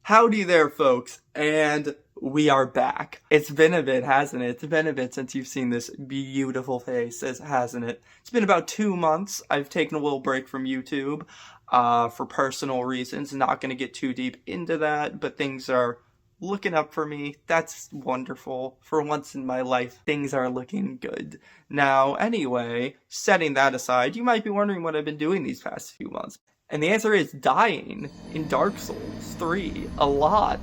Howdy there, folks, and we are back. It's been a bit, hasn't it? It's been a bit since you've seen this beautiful face, hasn't it? It's been about 2 months. I've taken a little break from YouTube for personal reasons. Not going to get too deep into that, but things are looking up for me. That's wonderful. For once in my life, things are looking good. Now, anyway, setting that aside, you might be wondering what I've been doing these past few months. And the answer is dying in Dark Souls 3 a lot.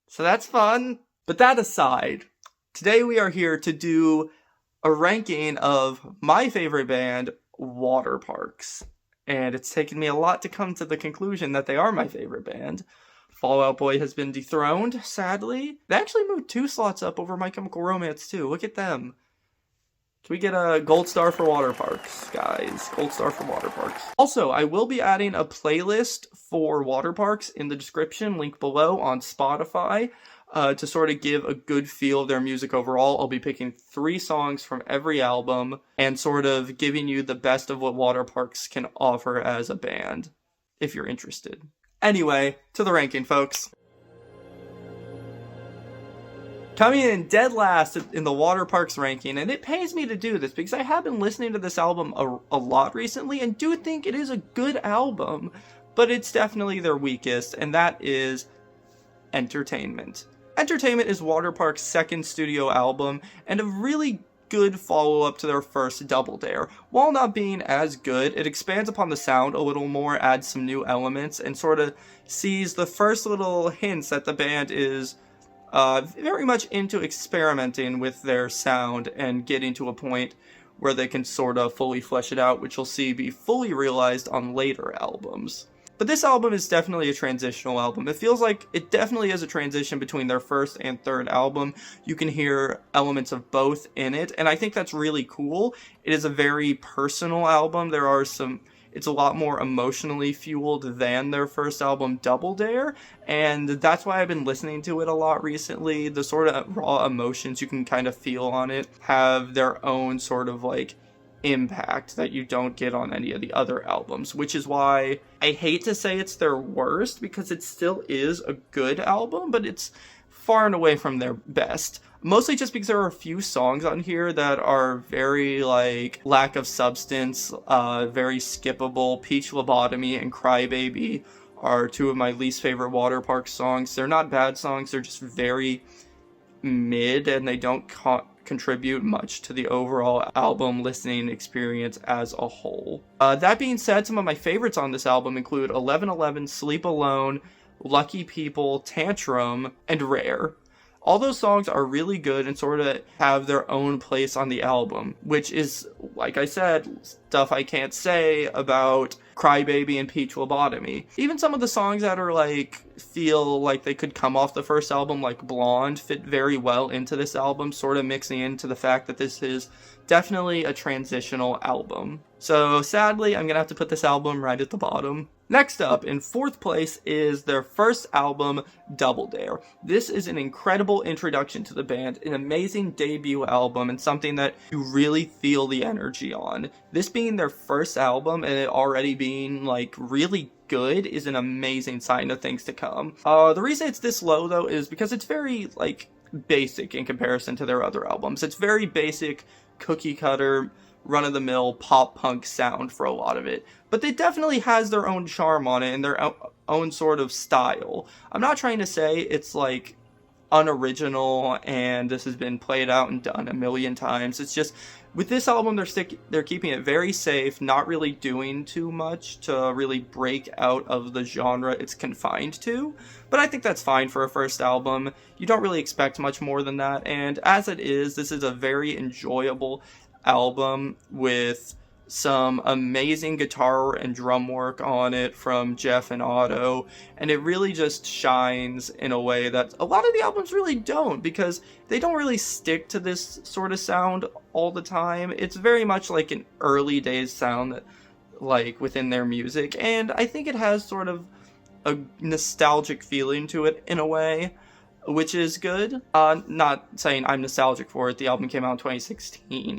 So that's fun. But that aside, today we are here to do a ranking of my favorite band, Waterparks. And it's taken me a lot to come to the conclusion that they are my favorite band. Fall Out Boy has been dethroned, sadly. They actually moved 2 slots up over My Chemical Romance too. Look at them. Can we get a gold star for Waterparks, guys? Gold star for Waterparks. Also, I will be adding a playlist for Waterparks in the description, link below on Spotify, to sort of give a good feel of their music overall. I'll be picking 3 songs from every album and sort of giving you the best of what Waterparks can offer as a band, if you're interested. Anyway, to the ranking, folks. Coming in dead last in the Waterparks ranking, and it pains me to do this because I have been listening to this album a lot recently and do think it is a good album, but it's definitely their weakest, and that is Entertainment. Entertainment is Waterparks' second studio album and a really good follow-up to their first Double Dare. While not being as good, it expands upon the sound a little more, adds some new elements, and sort of sees the first little hints that the band is very much into experimenting with their sound and getting to a point where they can sort of fully flesh it out, which you'll see be fully realized on later albums. But this album is definitely a transitional album. It feels like it definitely is a transition between their first and third album. You can hear elements of both in it, and I think that's really cool. It is a very personal album. It's a lot more emotionally fueled than their first album, Double Dare, and that's why I've been listening to it a lot recently. The sort of raw emotions you can kind of feel on it have their own sort of like impact that you don't get on any of the other albums, which is why I hate to say it's their worst, because it still is a good album, but it's far and away from their best. Mostly just because there are a few songs on here that are very, like, lack of substance, very skippable. Peach Lobotomy and Crybaby are 2 of my least favorite Waterparks songs. They're not bad songs, they're just very mid, and they don't contribute much to the overall album listening experience as a whole. That being said, some of my favorites on this album include 1111, Sleep Alone, Lucky People, Tantrum, and Rare. All those songs are really good and sort of have their own place on the album, which is, like I said, stuff I can't say about Crybaby and Peach Lobotomy. Even some of the songs that are feel like they could come off the first album, like Blonde, fit very well into this album, sort of mixing into the fact that this is definitely a transitional album. So sadly, I'm gonna have to put this album right at the bottom. Next up, in 4th place, is their first album, Double Dare. This is an incredible introduction to the band, an amazing debut album, and something that you really feel the energy on. This being their first album, and it already being, really good, is an amazing sign of things to come. The reason it's this low, though, is because it's very, basic in comparison to their other albums. It's very basic, cookie-cutter, run-of-the-mill pop-punk sound for a lot of it. But it definitely has their own charm on it and their own sort of style. I'm not trying to say it's, unoriginal and this has been played out and done a million times. It's just, with this album, they're keeping it very safe, not really doing too much to really break out of the genre it's confined to. But I think that's fine for a first album. You don't really expect much more than that, and as it is, this is a very enjoyable album with some amazing guitar and drum work on it from Jeff and Otto, and it really just shines in a way that a lot of the albums really don't, because they don't really stick to this sort of sound all the time. It's very much like an early days sound that, within their music, and I think it has sort of a nostalgic feeling to it in a way, which is good. Not saying I'm nostalgic for it. The album came out in 2016,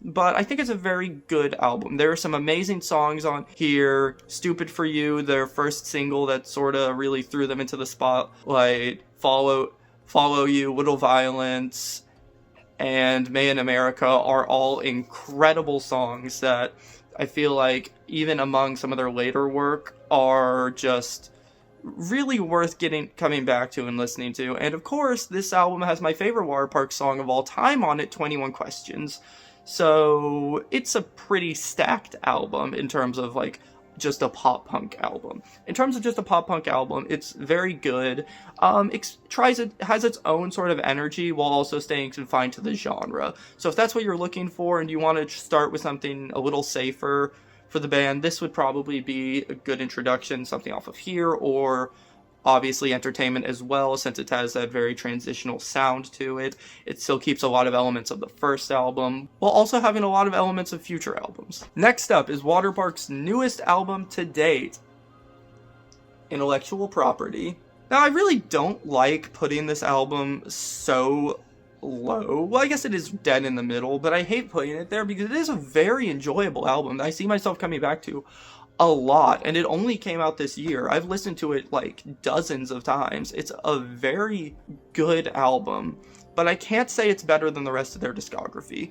but I think it's a very good album. There are some amazing songs on here. Stupid for You, their first single that sort of really threw them into the spotlight. Follow You, Little Violence, and May in America are all incredible songs that I feel like even among some of their later work are just really worth coming back to and listening to. And of course, this album has my favorite Waterparks song of all time on it, 21 Questions. So it's a pretty stacked album in terms of like just a pop punk album. In terms of just a pop punk album, it's very good. It has its own sort of energy while also staying confined to the genre. So if that's what you're looking for and you want to start with something a little safer for the band, this would probably be a good introduction, something off of here, or obviously Entertainment as well, since it has that very transitional sound to it. It still keeps a lot of elements of the first album, while also having a lot of elements of future albums. Next up is Waterparks' newest album to date, Intellectual Property. Now, I really don't like putting this album so low. Well, I guess it is dead in the middle, but I hate putting it there because it is a very enjoyable album that I see myself coming back to a lot, and it only came out this year. I've listened to it like dozens of times. It's a very good album, but I can't say it's better than the rest of their discography.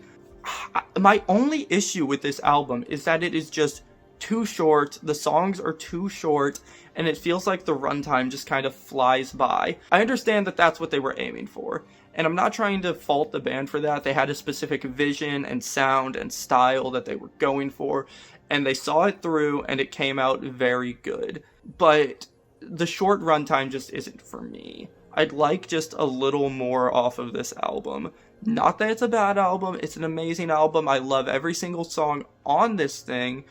My only issue with this album is that it is just too short. The songs are too short, and it feels like the runtime just kind of flies by. I understand that that's what they were aiming for, and I'm not trying to fault the band for that. They had a specific vision and sound and style that they were going for, and they saw it through, and it came out very good. But the short runtime just isn't for me. I'd like just a little more off of this album. Not that it's a bad album, it's an amazing album. I love every single song on this thing.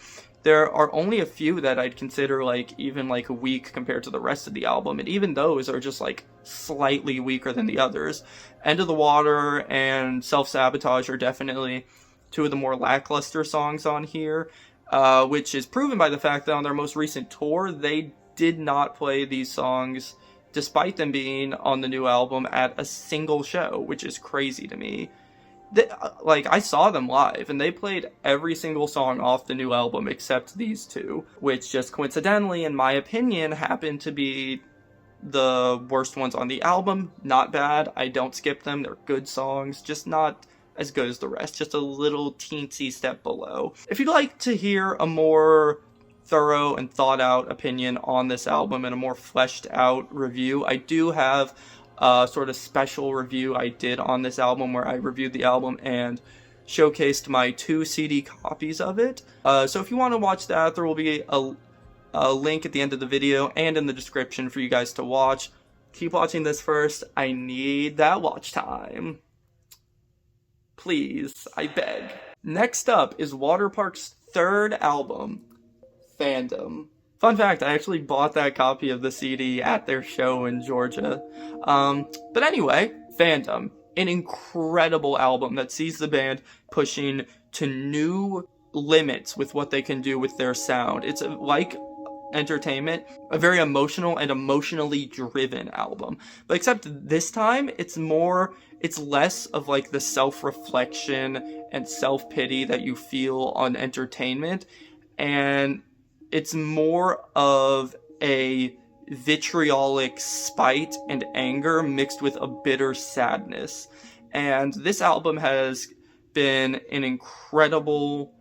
There are only a few that I'd consider like even like weak compared to the rest of the album, and even those are just like slightly weaker than the others. End of the Water and Self-Sabotage are definitely two of the more lackluster songs on here, which is proven by the fact that on their most recent tour, they did not play these songs despite them being on the new album at a single show, which is crazy to me. I saw them live, and they played every single song off the new album except these two, which just coincidentally, in my opinion, happened to be the worst ones on the album. Not bad, I don't skip them, they're good songs, just not as good as the rest, just a little teensy step below. If you'd like to hear a more thorough and thought out opinion on this album and a more fleshed out review, I do have a sort of special review I did on this album where I reviewed the album and showcased my 2 CD copies of it. So if you want to watch that, there will be a link at the end of the video and in the description for you guys to watch. Keep watching this first. I need that watch time. Please, I beg. Next up is Waterparks' third album, Fandom. Fun fact, I actually bought that copy of the CD at their show in Georgia. But anyway, Fandom, an incredible album that sees the band pushing to new limits with what they can do with their sound. It's like Entertainment, a very emotional and emotionally driven album. But except this time, it's less of like the self-reflection and self-pity that you feel on Entertainment, and it's more of a vitriolic spite and anger mixed with a bitter sadness. And this album has been an incredible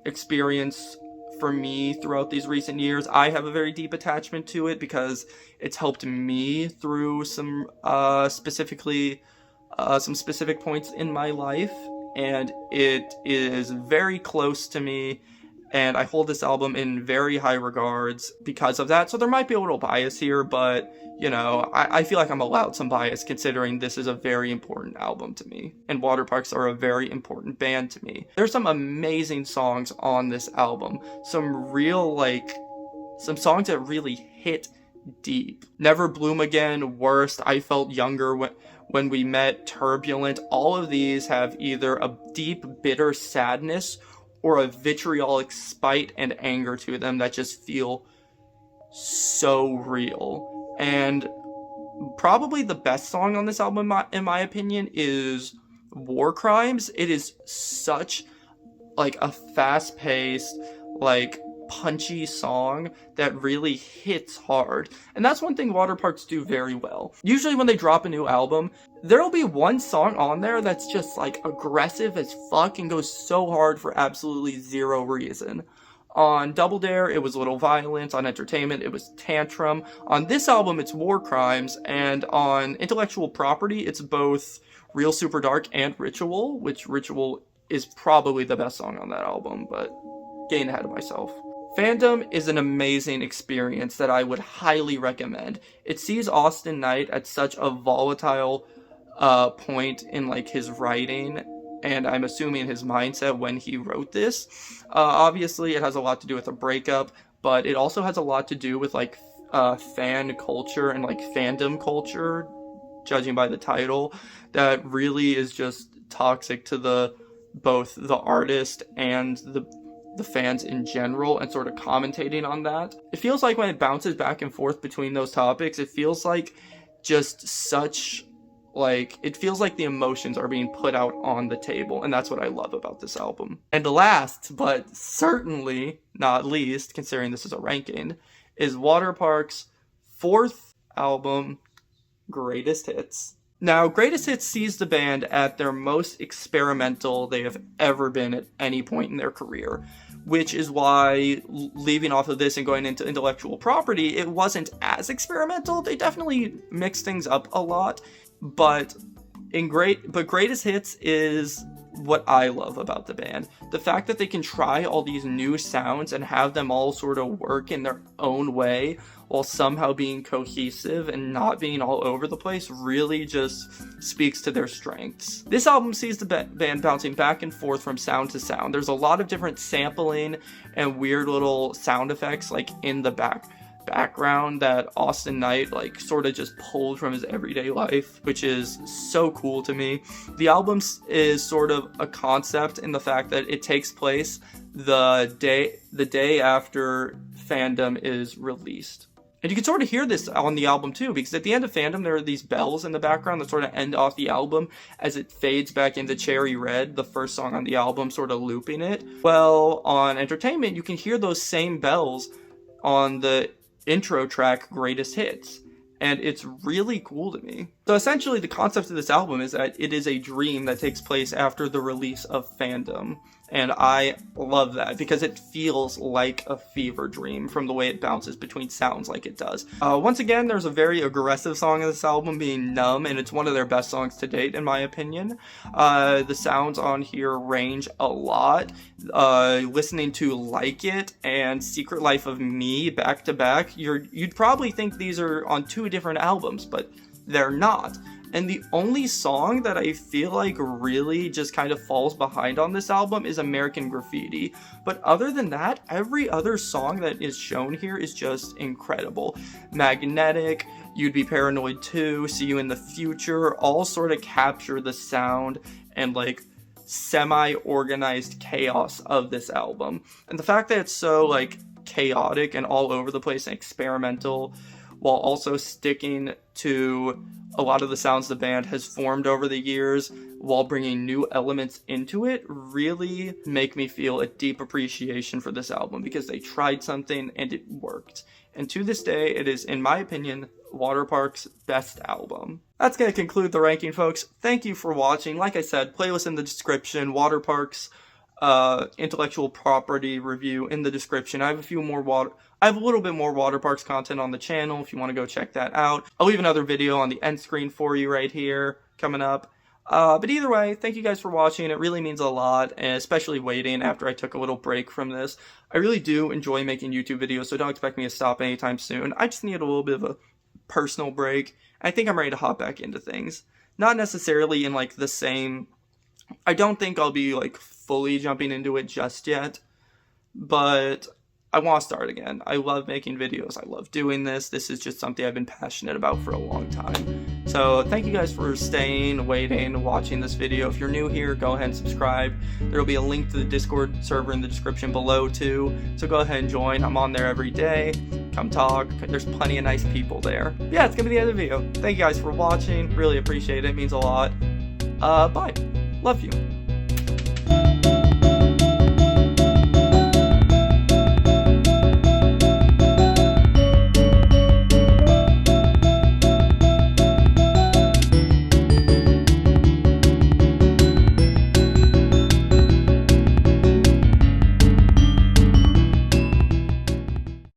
experience for me throughout these recent years. I have a very deep attachment to it because it's helped me through some specific points in my life, and it is very close to me, and I hold this album in very high regards because of that. So there might be a little bias here, but you know, I feel like I'm allowed some bias considering this is a very important album to me, and Waterparks are a very important band to me. There's some amazing songs on this album. Some songs that really hit deep. Never Bloom Again, Worst, I Felt Younger When We Met, Turbulent. All of these have either a deep, bitter sadness or a vitriolic spite and anger to them that just feel so real. And probably the best song on this album, in my opinion, is War Crimes, it is such like a fast-paced, like punchy song that really hits hard. And that's one thing Waterparks do very well. Usually when they drop a new album, there'll be one song on there that's just like aggressive as fuck and goes so hard for absolutely zero reason. On Double Dare, it was a little violence. On Entertainment, it was Tantrum. On this album, it's War Crimes. And on Intellectual Property, it's both Real Super Dark and Ritual, which Ritual is probably the best song on that album, but getting ahead of myself. Fandom is an amazing experience that I would highly recommend. It sees Austin Knight at such a volatile point in like his writing, and I'm assuming his mindset when he wrote this. Obviously, it has a lot to do with a breakup, but it also has a lot to do with like fan culture and like fandom culture, judging by the title, that really is just toxic to both the artist and the fans in general, and sort of commentating on that. It feels like when it bounces back and forth between those topics, it feels like just such like, it feels like the emotions are being put out on the table, and that's what I love about this album. And last, but certainly not least, considering this is a ranking, is Waterparks' fourth album, Greatest Hits. Now, Greatest Hits sees the band at their most experimental they have ever been at any point in their career, which is why, leaving off of this and going into Intellectual Property, it wasn't as experimental. They definitely mixed things up a lot, but Greatest Hits is what I love about the band. The fact that they can try all these new sounds and have them all sort of work in their own way while somehow being cohesive and not being all over the place really just speaks to their strengths. This album sees the band bouncing back and forth from sound to sound. There's a lot of different sampling and weird little sound effects like in the background that Austin Knight like sort of just pulled from his everyday life, which is so cool to me. The album is sort of a concept in the fact that it takes place the day after Fandom is released. And you can sort of hear this on the album too, because at the end of Fandom, there are these bells in the background that sort of end off the album as it fades back into Cherry Red, the first song on the album, sort of looping it. Well, on Entertainment, you can hear those same bells on the intro track, Greatest Hits. And it's really cool to me. So essentially, the concept of this album is that it is a dream that takes place after the release of Fandom. And I love that because it feels like a fever dream from the way it bounces between sounds like it does. Once again, there's a very aggressive song in this album being Numb, and it's one of their best songs to date in my opinion. The sounds on here range a lot. Listening to Like It and Secret Life of Me back to back, you'd probably think these are on two different albums, but they're not. And the only song that I feel like really just kind of falls behind on this album is American Graffiti. But other than that, every other song that is shown here is just incredible. Magnetic, You'd Be Paranoid Too, See You in the Future, all sort of capture the sound and like semi-organized chaos of this album. And the fact that it's so like chaotic and all over the place and experimental, while also sticking to a lot of the sounds the band has formed over the years while bringing new elements into it, really make me feel a deep appreciation for this album because they tried something and it worked. And to this day, it is, in my opinion, Waterparks' best album. That's going to conclude the ranking, folks. Thank you for watching. Like I said, playlist in the description, Waterparks Intellectual Property review in the description. I have a little bit more Waterparks content on the channel if you want to go check that out. I'll leave another video on the end screen for you right here coming up. But either way, thank you guys for watching. It really means a lot, and especially waiting after I took a little break from this. I really do enjoy making YouTube videos, so don't expect me to stop anytime soon. I just need a little bit of a personal break. I think I'm ready to hop back into things. Not necessarily in like the same... I don't think I'll be like fully jumping into it just yet, but I want to start again. I love making videos. I love doing this. This is just something I've been passionate about for a long time. So thank you guys for staying, waiting, watching this video. If you're new here, go ahead and subscribe. There will be a link to the Discord server in the description below too. So go ahead and join. I'm on there every day. Come talk. There's plenty of nice people there. Yeah, it's going to be the end of the video. Thank you guys for watching. Really appreciate it. It means a lot. Bye. Love you.